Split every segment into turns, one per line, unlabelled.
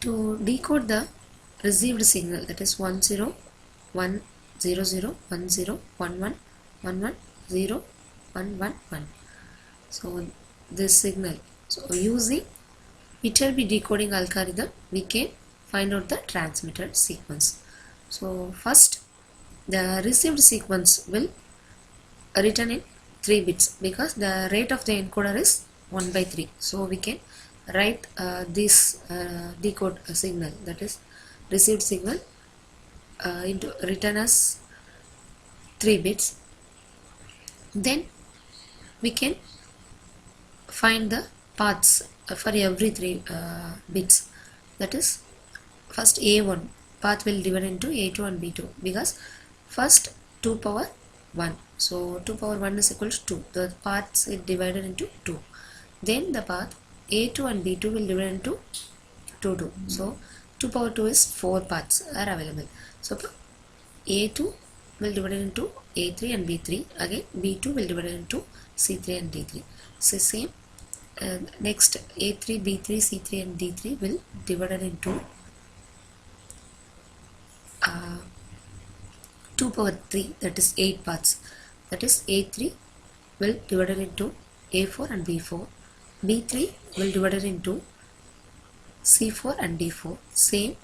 To decode the received signal, that is 1 0 1 0 0 1 0 1 1 1 1 0 1 1 1. So this signal, so using Viterbi decoding algorithm, we can find out the transmitted sequence. So first, the received sequence will written in 3 bits because the rate of the encoder is 1 by 3. So we can write this decode signal, that is received signal, into written as 3 bits. Then we can find the paths for every 3 bits, that is first A1 path will divide into A2 and B2 because first 2 power 1, so 2 power 1 is equal to 2, the paths is divided into 2. Then the path A2 and B2 will divide into 2, so 2 power 2 is 4 paths are available. So A2 will divide into A3 and B3, again B2 will divide into C3 and D3. So same, next A3, B3, C3 and D3 will divided into 2 power 3, that is 8 paths, that is A3 will divided into A4 and B4, B3 will divided into C4 and D4, same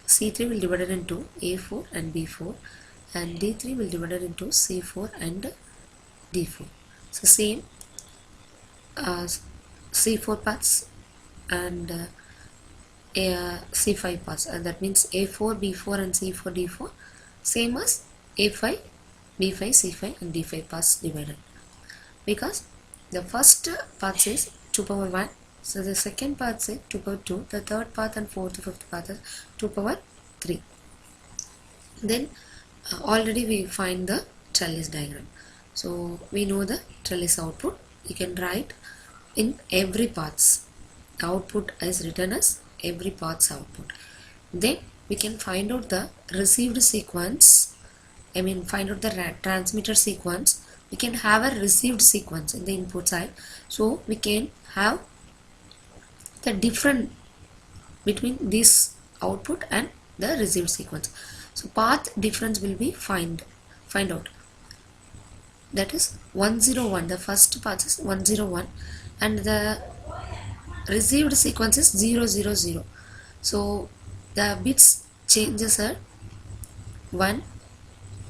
C3 will divided into A4 and B4, and D3 will divided into C4 and D4. So same C4 paths and C5 paths, and that means A4, B4 and C4, D4 same as A5, B5, C5 and D5 paths divided, because the first path is 2 power 1, so the second path is 2 power 2, the third path and fourth, fifth path is 2 power 3. Then already we find the trellis diagram, so we know the trellis output. You can write in every paths, output is written as every path's output. Then we can find out the received sequence, find out the transmitter sequence. We can have a received sequence in the input side, so we can have the difference between this output and the received sequence. So path difference will be find out, that is 101, the first path is 101 and the received sequence is 000. So the bits changes are 1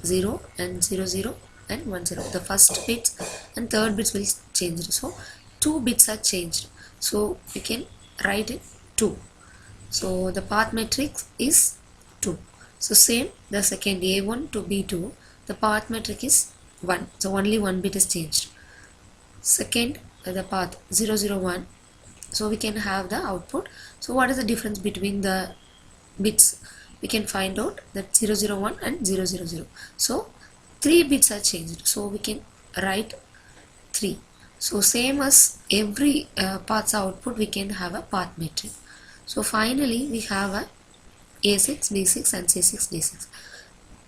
0 and 00 and 10. The first bits and third bits will change, so 2 bits are changed, so we can write it 2. So the path matrix is 2. So same, the second A1 to B2, the path matrix is 1, so only 1 bit is changed. Second, the path 001, so we can have the output. So what is the difference between the bits? We can find out that 001 and 000. So 3 bits are changed, so we can write 3. So same as every path's output, we can have a path matrix. So finally we have a A6, B6 and C6, D6.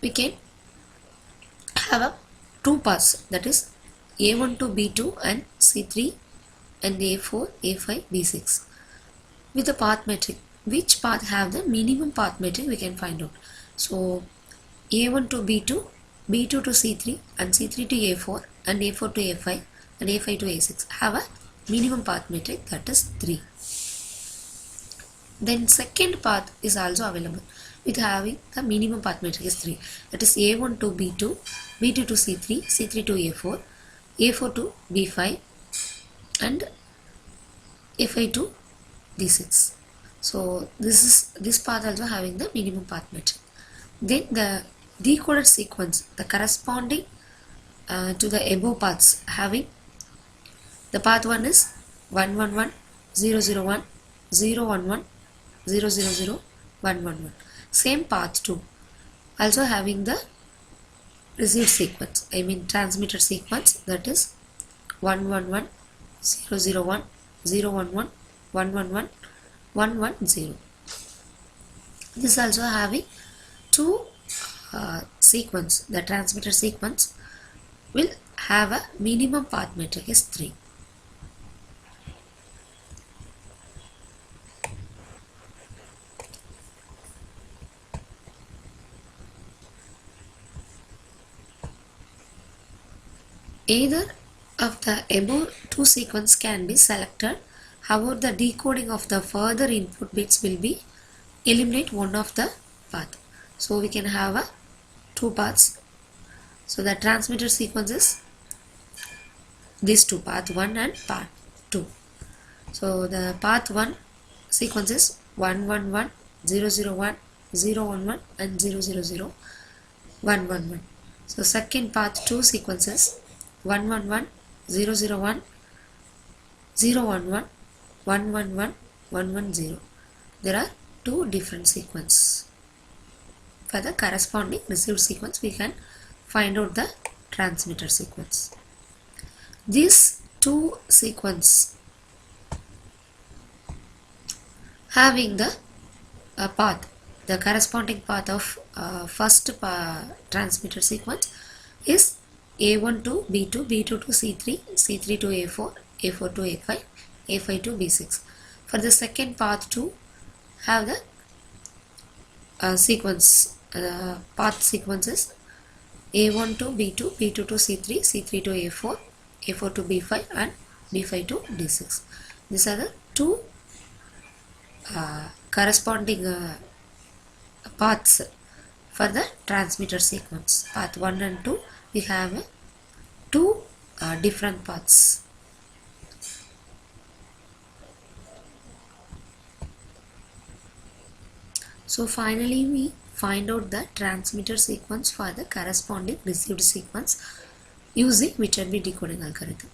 We can have a 2 paths, that is A1 to B2 and C3 and A4, A5, B6 with the path matrix. Which path have the minimum path matrix we can find out. So A1 to B2, B2 to C3 and C3 to A4 and A4 to A5 and A5 to A6 have a minimum path matrix, that is 3. Then second path is also available with having the minimum path matrix is 3, that is A1 to B2, B2 to C3, C3 to A4, A4 to B5 and A5 to D6. So this path also having the minimum path matrix. Then the decoded sequence, the corresponding to the above paths, having the path 1 is 111, 001, 011, 000, 111. Same path 2 also having the received sequence, transmitted sequence, that is 111, 001, 011, 111, 110. This also having 2 sequence. The transmitter sequence will have a minimum path matrix is 3. Either of the above two sequence can be selected. However, the decoding of the further input bits will be eliminate one of the path. So we can have two paths. So the transmitter sequence is these two, path 1 and path 2. So the path 1 sequence is 111, 001, 011 and 000, 111. So second path 2 sequences 111, 001, 011, 111, 110. There are two different sequences. For the corresponding received sequence, we can find out the transmitter sequence. These two sequences having the path, the corresponding path of first transmitter sequence is A1 to B2, B2 to C3, C3 to A4, A4 to A5, A5 to B6. For the second path to have the sequence, path sequences A1 to B2, B2 to C3, C3 to A4, A4 to B5 and B5 to D6. These are the two corresponding paths for the transmitter sequence. Path 1 and 2, we have two different paths. So finally we find out the transmitter sequence for the corresponding received sequence using Viterbi decoding algorithm.